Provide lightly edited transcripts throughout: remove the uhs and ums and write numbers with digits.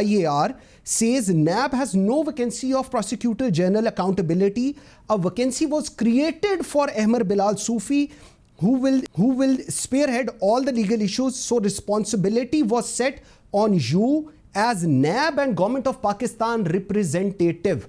IAR says NAB has no vacancy of Prosecutor General accountability. A vacancy was created for Ahmar Bilal Sufi who will spearhead all the legal issues, so responsibility was set on you as NAB and Government of Pakistan representative.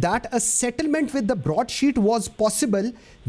that a settlement with the broadsheet was possible,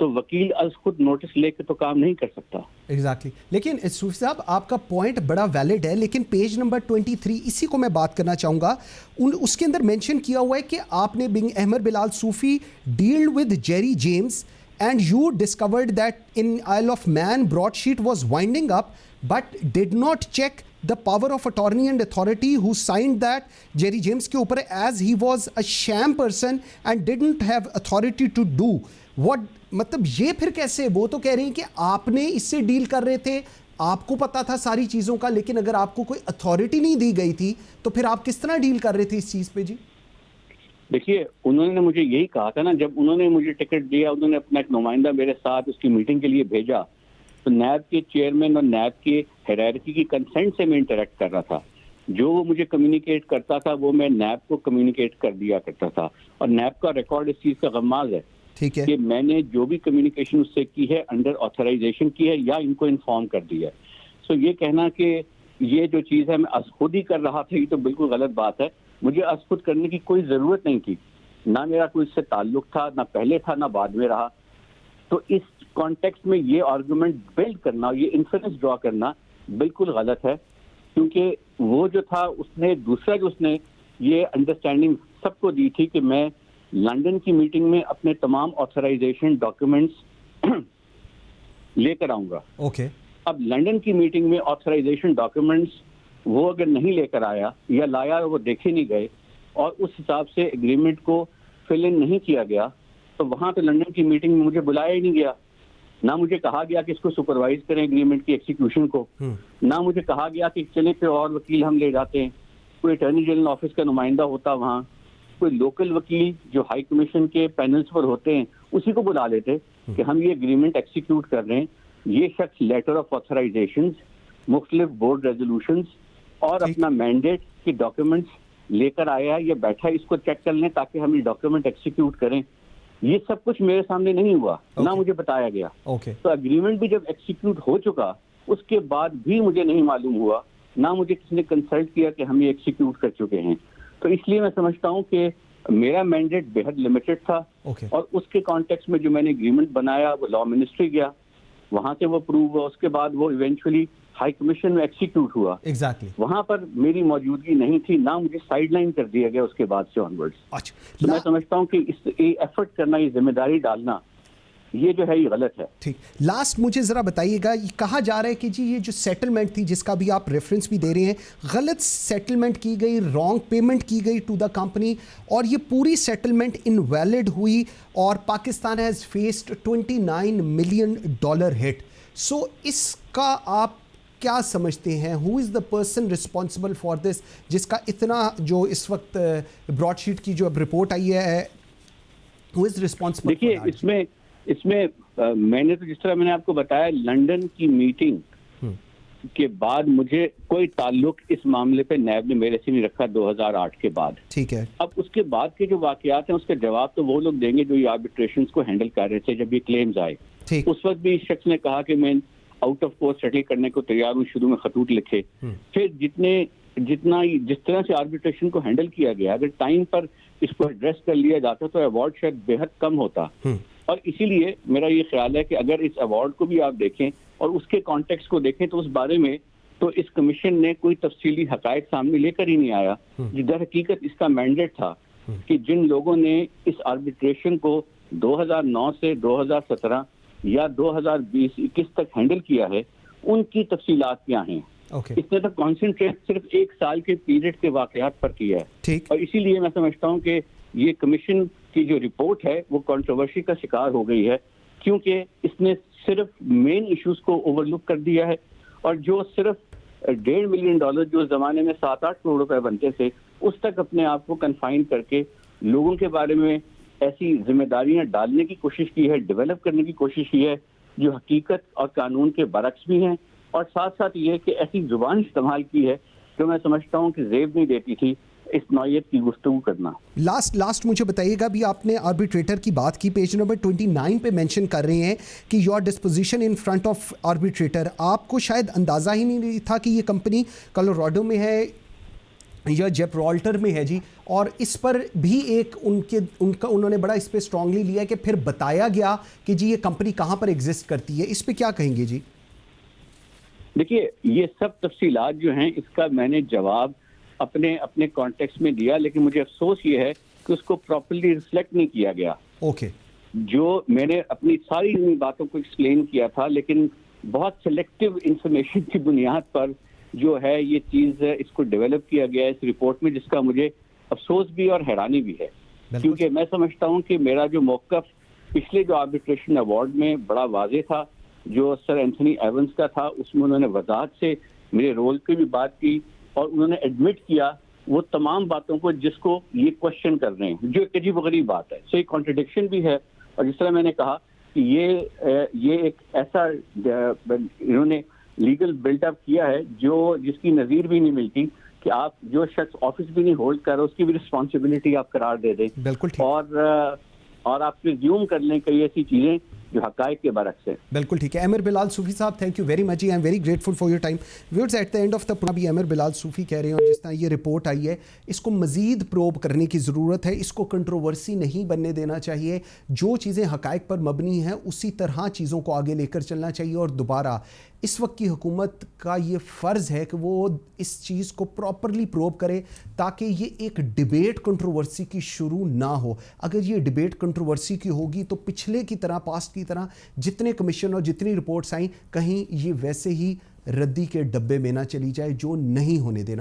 تو وکیل از خود notice لے کے تو کام نہیں کر سکتا. Exactly. لیکن صوفی صاحب آپ کا پوائنٹ بڑا ویلڈ ہے, لیکن پیج نمبر 23 اسی کو میں بات کرنا چاہوں گا. اس کے اندر مینشن کیا ہوا ہے کہ آپ نے بنگ Ahmed Bilal Sufi deal with Jerry James and you discovered that in Isle of Man broadsheet was winding up but did not check the power of attorney and authority who signed that Jerry James کے اوپر, as he was a sham person and didn't have authority to do what. مطلب یہ پھر کیسے؟ وہ تو کہہ رہے ہیں کہ آپ نے اس سے ڈیل کر رہے تھے, آپ کو پتا تھا ساری چیزوں کا, لیکن اگر آپ کو کوئی اتھارٹی نہیں دی گئی تھی تو پھر آپ کس طرح ڈیل کر رہے تھے اس چیز پہ؟ جی دیکھیے, انہوں نے مجھے یہی کہا تھا نا, جب انہوں نے مجھے ٹکٹ دیا, انہوں نے اپنا ایک نمائندہ میرے ساتھ اس کی میٹنگ کے لیے بھیجا, تو نیب کے چیئرمین اور نیب کے ہیرارکی کی کنسنٹ سے میں انٹریکٹ کر رہا تھا. جو وہ مجھے کمیونیکیٹ کرتا تھا وہ میں نیب کو کمیونیکیٹ کر دیا کرتا تھا, اور نیب کا ریکارڈ اس چیز کا غماز ہے کہ میں نے جو بھی کمیونیکیشن اس سے کی ہے انڈر آتھرائزیشن کی ہے یا ان کو انفارم کر دیا ہے. سو یہ کہنا کہ یہ جو چیز ہے میں از خود ہی کر رہا تھا, یہ تو بالکل غلط بات ہے. مجھے از خود کرنے کی کوئی ضرورت نہیں تھی, نہ میرا کوئی اس سے تعلق تھا, نہ پہلے تھا نہ بعد میں رہا. تو اس کانٹیکسٹ میں یہ آرگومنٹ بلڈ کرنا, یہ انفرنس ڈرا کرنا بالکل غلط ہے, کیونکہ وہ جو تھا اس نے دوسرا جو اس نے یہ انڈرسٹینڈنگ سب کو دی تھی کہ میں لنڈن کی میٹنگ میں اپنے تمام آتھرائزیشن ڈاکیومنٹس لے کر آؤں گا. اب لنڈن کی میٹنگ میں آتھرائزیشن ڈاکیومنٹس وہ اگر نہیں لے کر آیا یا لایا وہ دیکھے نہیں گئے اور اس حساب سے اگریمنٹ کو فل ان نہیں کیا گیا, تو وہاں تو لنڈن کی میٹنگ میں مجھے بلایا ہی نہیں گیا. نہ مجھے کہا گیا کہ اس کو سپروائز کریں اگریمنٹ کی ایکسیکیوشن کو, نہ مجھے کہا گیا کہ چلے پھر اور وکیل ہم لے جاتے ہیں. کوئی اٹارنی جنرل آفس کا نمائندہ ہوتا وہاں, کوئی لوکل وکیل جو ہائی کمیشن کے پینلز پر ہوتے ہیں اسی کو بلا لیتے کہ ہم یہ اگریمنٹ ایکسیکیوٹ کر رہے ہیں. یہ شخص لیٹر آف آتھرائزیشنز, مختلف بورڈ ریزولوشنز اور اپنا مینڈیٹ کی ڈاکیومنٹس لے کر آیا ہے, یہ بیٹھا اس کو چیک کر لیں تاکہ ہم یہ ڈاکیومنٹ ایکسیکیوٹ کریں. یہ سب کچھ میرے سامنے نہیں ہوا, نہ مجھے بتایا گیا. تو اگریمنٹ بھی جب ایکسیکیوٹ ہو چکا اس کے بعد بھی مجھے نہیں معلوم ہوا, نہ مجھے کسی نے کنسلٹ کیا کہ ہم یہ ایکسیکیوٹ کر چکے ہیں. تو اس لیے میں سمجھتا ہوں کہ میرا مینڈیٹ بے حد لمیٹڈ تھا, اور اس کے کانٹیکس میں جو میں نے اگریمنٹ بنایا وہ لا منسٹری گیا, وہاں سے وہ اپروو ہوا, اس کے بعد وہ ایونچولی ہائی کمیشن میں ایکسیکیوٹ ہوا. وہاں پر میری موجودگی نہیں تھی, نہ مجھے سائڈ لائن کر دیا گیا اس کے بعد سے آنورڈز. تو میں سمجھتا ہوں کہ اس ایفرٹ کرنا, یہ ذمہ داری ڈالنا, یہ جو ہے یہ غلط ہے. ٹھیک, لاسٹ مجھے ذرا بتائیے گا, یہ کہا جا رہا ہے کہ جی یہ جو سیٹلمنٹ تھی جس کا بھی آپ ریفرنس بھی دے رہے ہیں, غلط سیٹلمنٹ کی گئی, رانگ پیمنٹ کی گئی ٹو دا کمپنی, اور یہ پوری سیٹلمنٹ انویلڈ ہوئی اور Pakistan has faced $29 million hit. So اس کا آپ کیا سمجھتے ہیں, who is the person responsible for this, جس کا اتنا جو اس وقت براڈ شیٹ کی جو اب رپورٹ آئی ہے, ہو از رسپانسبل؟ دیکھیے اس میں میں نے تو جس طرح میں نے آپ کو بتایا, لنڈن کی میٹنگ کے بعد مجھے کوئی تعلق اس معاملے پہ نیب نے میرے سے نہیں رکھا 2008 کے بعد. ٹھیک ہے. اب اس کے بعد کے جو واقعات ہیں اس کا جواب تو وہ لوگ دیں گے جو یہ آربیٹریشنز کو ہینڈل کر رہے تھے جب یہ کلیمز آئے. اس وقت بھی اس شخص نے کہا کہ میں آؤٹ آف کورٹ سیٹل کرنے کو تیار ہوں, شروع میں خطوط لکھے. پھر جس طرح سے آربیٹریشن کو ہینڈل کیا گیا, اگر ٹائم پر اس کو ایڈریس کر لیا جاتا تو ایوارڈ شاید بے حد کم ہوتا. اور اسی لیے میرا یہ خیال ہے کہ اگر اس ایوارڈ کو بھی آپ دیکھیں اور اس کے کانٹیکس کو دیکھیں تو اس بارے میں تو اس کمیشن نے کوئی تفصیلی حقائق سامنے لے کر ہی نہیں آیا. در حقیقت اس کا مینڈیٹ تھا کہ جن لوگوں نے اس آربیٹریشن کو 2009 سے 2017 یا 2020-21 تک ہینڈل کیا ہے, ان کی تفصیلات کیا ہیں. اس نے تو کانسنٹریٹ صرف 1 سال کے پیریڈ کے واقعات پر کیا ہے. اور اسی لیے میں سمجھتا ہوں کہ یہ کمیشن کی جو رپورٹ ہے وہ کنٹروورسی کا شکار ہو گئی ہے, کیونکہ اس نے صرف مین ایشوز کو اوور لک کر دیا ہے, اور جو صرف $1.5 ملین جو زمانے میں 7-8 کروڑ روپے بنتے تھے اس تک اپنے آپ کو کنفائن کر کے لوگوں کے بارے میں ایسی ذمہ داریاں ڈالنے کی کوشش کی ہے, ڈیولپ کرنے کی کوشش کی ہے جو حقیقت اور قانون کے برعکس بھی ہیں, اور ساتھ ساتھ یہ کہ ایسی زبان استعمال کی ہے جو میں سمجھتا ہوں کہ زیب نہیں دیتی تھی اس نوعیت کی گفتگو کرنا. لاسٹ مجھے بتائیے گا, بھی آپ نے آربیٹریٹر کی بات کی, پیج نمبر 29 پہ مینشن کر رہے ہیں کہ your disposition in front of arbitrator. آپ کو شاید اندازہ ہی نہیں تھا کہ یہ کمپنی کلوراڈو میں ہے, یا جیبرالٹر میں ہے جی، اور اس پر بھی ایک انہوں نے بڑا اس پہ اسٹرانگلی لیا ہے کہ پھر بتایا گیا کہ جی یہ کمپنی کہاں پر ایگزسٹ کرتی ہے. اس پہ کیا کہیں گے جی؟ دیکھیے یہ سب تفصیلات جو ہیں اس کا میں نے جواب اپنے کانٹیکسٹ میں دیا، لیکن مجھے افسوس یہ ہے کہ اس کو پراپرلی ریفلیکٹ نہیں کیا گیا. اوکے. جو میں نے اپنی ساری باتوں کو ایکسپلین کیا تھا، لیکن بہت سلیکٹیو انفارمیشن کی بنیاد پر جو ہے یہ چیز اس کو ڈیولپ کیا گیا ہے اس رپورٹ میں، جس کا مجھے افسوس بھی اور حیرانی بھی ہے. کیونکہ میں سمجھتا ہوں کہ میرا جو موقف پچھلے جو آربیٹریشن ایوارڈ میں بڑا واضح تھا، جو سر اینتھنی ایونز کا تھا، اس میں انہوں نے وضاحت سے میرے رول کی بھی بات کی اور انہوں نے ایڈمٹ کیا وہ تمام باتوں کو جس کو یہ کوشچن کر رہے ہیں، جو ایک عجیب و غریب بات ہے. سو ایک کانٹرڈکشن بھی ہے. اور جس طرح میں نے کہا کہ یہ ایک ایسا انہوں نے لیگل بلڈ اپ کیا ہے جس کی نظیر بھی نہیں ملتی، کہ آپ جو شخص آفس بھی نہیں ہولڈ کر رہا اس کی بھی رسپانسبلٹی آپ قرار دے دیں. بالکل ٹھیک. اور آپ پریزیوم کر لیں کئی ایسی چیزیں جو حقائق کے برعکس ہے. بالکل ٹھیک ہے. عامر بلال صوفی صاحب، thank you very much. I am very grateful for your time. Viewers at the end of the بھی عامر بلال صوفی کہہ رہے ہیں، اور جس طرح یہ رپورٹ آئی ہے اس کو مزید پروب کرنے کی ضرورت ہے. اس کو کنٹروورسی نہیں بننے دینا چاہیے. جو چیزیں حقائق پر مبنی ہیں اسی طرح چیزوں کو آگے لے کر چلنا چاہیے. اور دوبارہ اس وقت کی حکومت کا یہ فرض ہے کہ وہ اس چیز کو پراپرلی پروب کرے تاکہ یہ ایک ڈیبیٹ کنٹروورسی کی شروع نہ ہو. اگر یہ ڈیبیٹ کنٹروورسی کی ہوگی تو پچھلے کی طرح، پاسٹ کی طرح جتنے کمیشن اور جتنی رپورٹس آئیں، کہیں یہ ویسے ہی ردی کے ڈبے میں نہ چلی جائے، جو نہیں ہونے دینا.